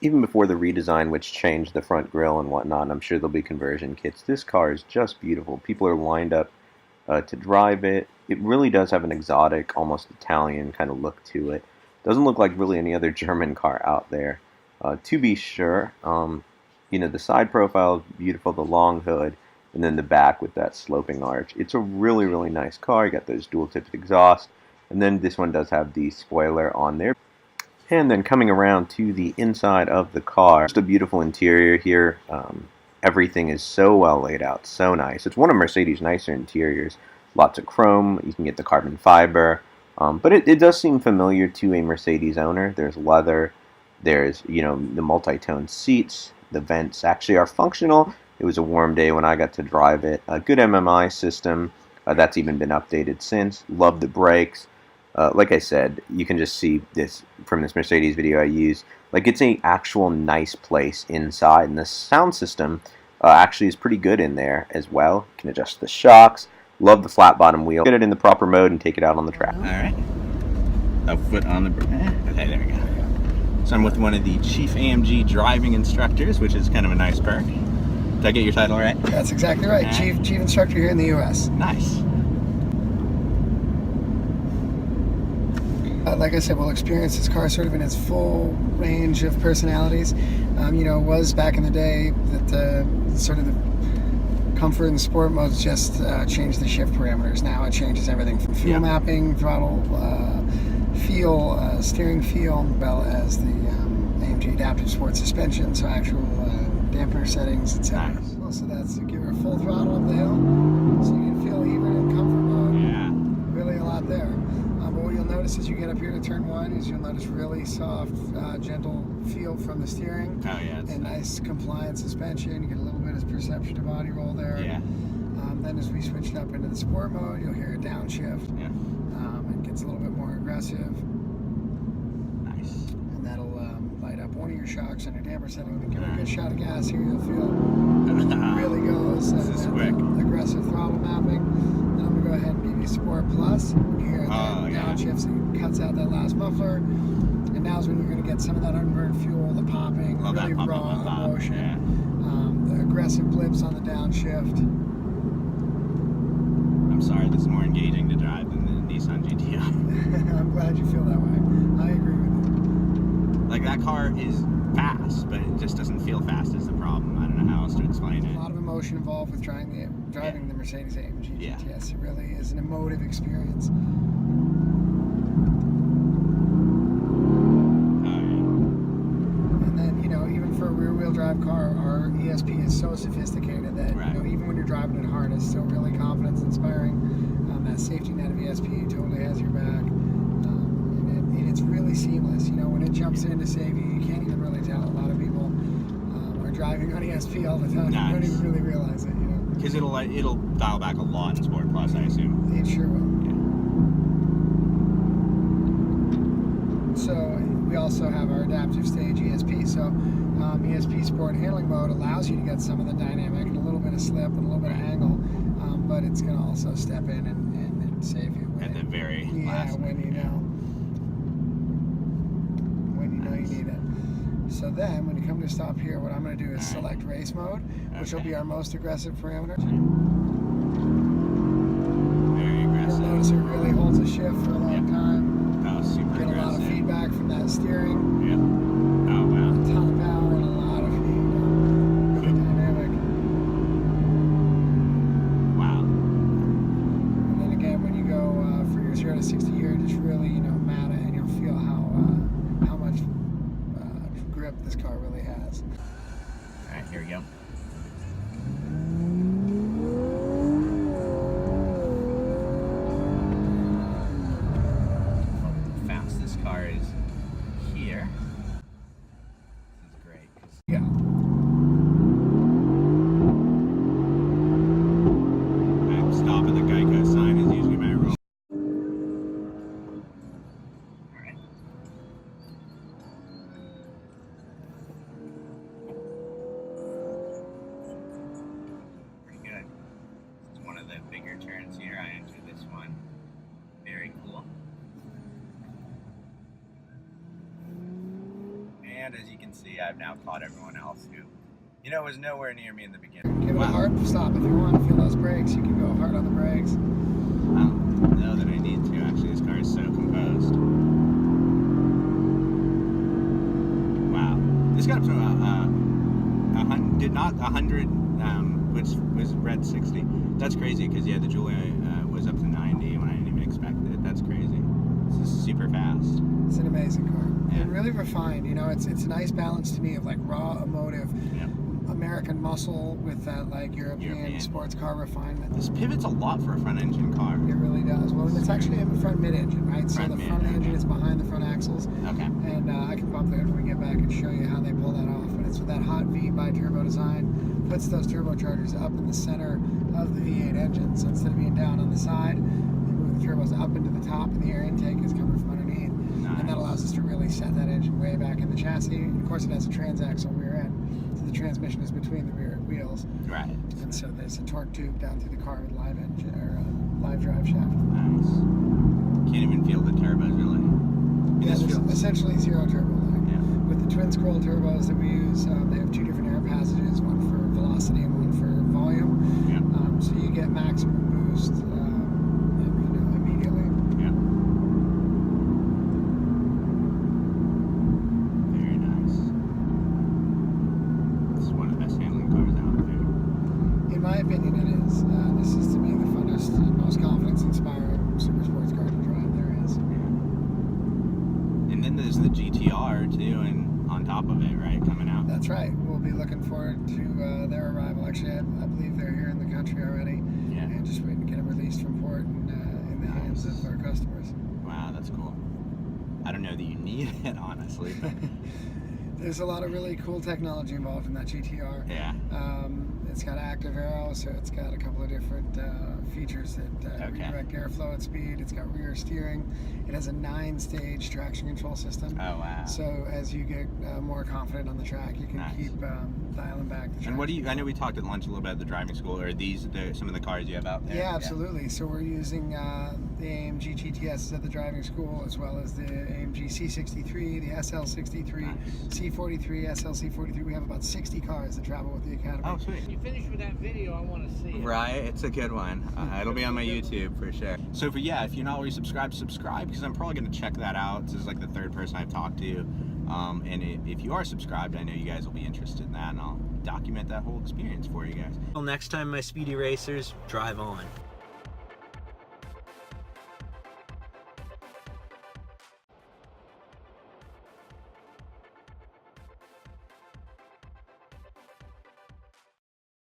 even before the redesign, which changed the front grille and whatnot, and I'm sure there'll be conversion kits. This car is just beautiful. People are lined up to drive it. It really does have an exotic, almost Italian kind of look to it. Doesn't look like really any other German car out there, to be sure. The side profile is beautiful, the long hood, and then the back with that sloping arch. It's a really, really nice car. You got those dual-tipped exhaust, and then this one does have the spoiler on there. And then coming around to the inside of the car, just a beautiful interior here. Everything is so well laid out, so nice. It's one of Mercedes' nicer interiors. Lots of chrome, you can get the carbon fiber, but it does seem familiar to a Mercedes owner. There's leather, there's, the multi-tone seats, the vents actually are functional. It was a warm day when I got to drive it. A good MMI system, that's even been updated since. Love the brakes. Like I said, you can just see this from this Mercedes video I used. Like, it's an actual nice place inside, and the sound system actually is pretty good in there as well. You can adjust the shocks. Love the flat bottom wheel. Get it in the proper mode and take it out on the track. All right. A foot on the brake. Okay, there we go. So I'm with one of the chief AMG driving instructors, which is kind of a nice perk. Did I get your title right? That's exactly right. Chief instructor here in the US. Nice. Like I said, we'll experience this car sort of in its full range of personalities. It was back in the day that sort of the comfort and sport modes just changed the shift parameters. Now it changes everything from fuel mapping, throttle feel, steering feel, as well as the AMG adaptive sport suspension, so actual dampener settings, etc. Nice. So that's to give her full throttle up the hill, so you can feel even in comfort mode. Yeah. Really a lot there. But what you'll notice as you get up here to turn 1 is you'll notice really soft, gentle feel from the steering. Oh yeah. And nice compliant suspension. You get a little bit of perception of body roll there. Yeah. Then as we switch it up into the sport mode, you'll hear a downshift. Yeah. It gets a little bit more aggressive. Nice. And that'll light up one of your shocks on your damper setting. When you give it a good shot of gas here, you'll feel really goes. This is quick. Aggressive throttle mapping. Then I'm going to go ahead and give you Sport Plus. You hear that downshift, so it cuts out that last muffler. And now's when you're going to get some of that unburned fuel, the popping, the really raw emotion, the aggressive blips on the downshift. I'm sorry, this is more engaging to drive than the Nissan GTS. I'm glad you feel that way. I agree with you. Like, that car is fast, but it just doesn't feel fast is the problem. I don't know how else to explain it. A lot of emotion involved with driving the Mercedes AMG GTS. It really is an emotive experience. Drive car, our ESP is so sophisticated that even when you're driving it hard, it's still really confidence inspiring. That safety net of ESP totally has your back, and it's really seamless. When it jumps in to save you, you can't even really tell. A lot of people are driving on ESP all the time. Nice. You don't even really realize it. Because it'll dial back a lot in Sport Plus, I assume. It sure will. Yeah. So we also have our adaptive stage ESP. So ESP Sport Handling Mode allows you to get some of the dynamic and a little bit of slip and a little bit of angle, but it's going to also step in and save you. At the very last when you know you need it. So then, when you come to stop here, what I'm going to do is select Race Mode, which will be our most aggressive parameter. Very aggressive. You'll notice it really holds a shift for a long time. Oh, super Get aggressive. a lot of feedback from that steering. Yeah. Oh, wow. A ton of power and a lot of really dynamic. Wow. And then again, when you go for your 0 to 60 here, just really, mad and you'll feel how much grip this car really has. All right, here we go. How fast this car is here. This is great. Yeah. I'm stopping the Geico sign is usually my rule. And as you can see, I've now caught everyone else who, you know, was nowhere near me in the beginning. Give it a hard stop if you want. Feel those brakes. You can go hard on the brakes. I don't know that I need to. Actually, this car is so composed. Wow. This got up to did not 100, which was red 60. That's crazy because yeah, the Julia was up to 90 when I didn't even expect it. That's crazy. This is super fast. It's an amazing car. Yeah. And really refined. You know, it's a nice balance to me of like raw emotive American muscle with that like European sports car refinement. This pivots a lot for a front engine car. It really does. Well, it's actually in the front mid-engine, right? So the front engine is behind the front axles. Okay. And I can pop there when we get back and show you how they pull that off. But it's with that hot V bi-turbo design, puts those turbochargers up in the center of the V8 engine. So instead of being down on the side, they move the turbos up into the top, and the air intake is coming from underneath. Nice. And that allows us to really set that engine way back in the chassis. And of course, it has a transaxle rear end. So the transmission is between the rear wheels. Right. And so there's a torque tube down through the car with live engine or live drive shaft. Nice. Can't even feel the turbos really. Yeah, there's essentially zero turbo there. Yeah. With the twin scroll turbos that we use, they have two different air passages, one for velocity and one for volume. Yeah. So you get maximum boost immediately. Yeah. Very nice. This is one of the best handling cars out there. In my opinion, it is. This is to me the funnest and most confidence-inspiring super sports car to drive there is. Yeah. And then there's the GTR too, and on top of it, right, coming out. That's right. We'll be looking forward to their arrival. Actually, I believe they're here in the country already. Yeah. And just waiting to get them released from port and in the hands of our customers. Wow, that's cool. I don't know that you need it, honestly, but there's a lot of really cool technology involved in that GTR. yeah. It's got active aero, so it's got a couple of different features that redirect airflow at speed. It's got rear steering. It has a 9-stage traction control system. Oh, wow. So as you get more confident on the track, you can keep dialing back the track. And what do you, I know we talked at lunch a little bit about the driving school. Are these some of the cars you have out there? Yeah, absolutely. So we're using the AMG GTS at the driving school, as well as the AMG C63, the SL63, C43, SLC43. We have about 60 cars that travel with the Academy. Oh, sweet. When you finish with that video, I want to see it. Right, it's a good one. It'll be on my YouTube for sure. So if you're not already subscribed, subscribe, because I'm probably going to check that out. This is like the third person I've talked to. And if you are subscribed, I know you guys will be interested in that, and I'll document that whole experience for you guys. Until next time, my speedy racers, drive on.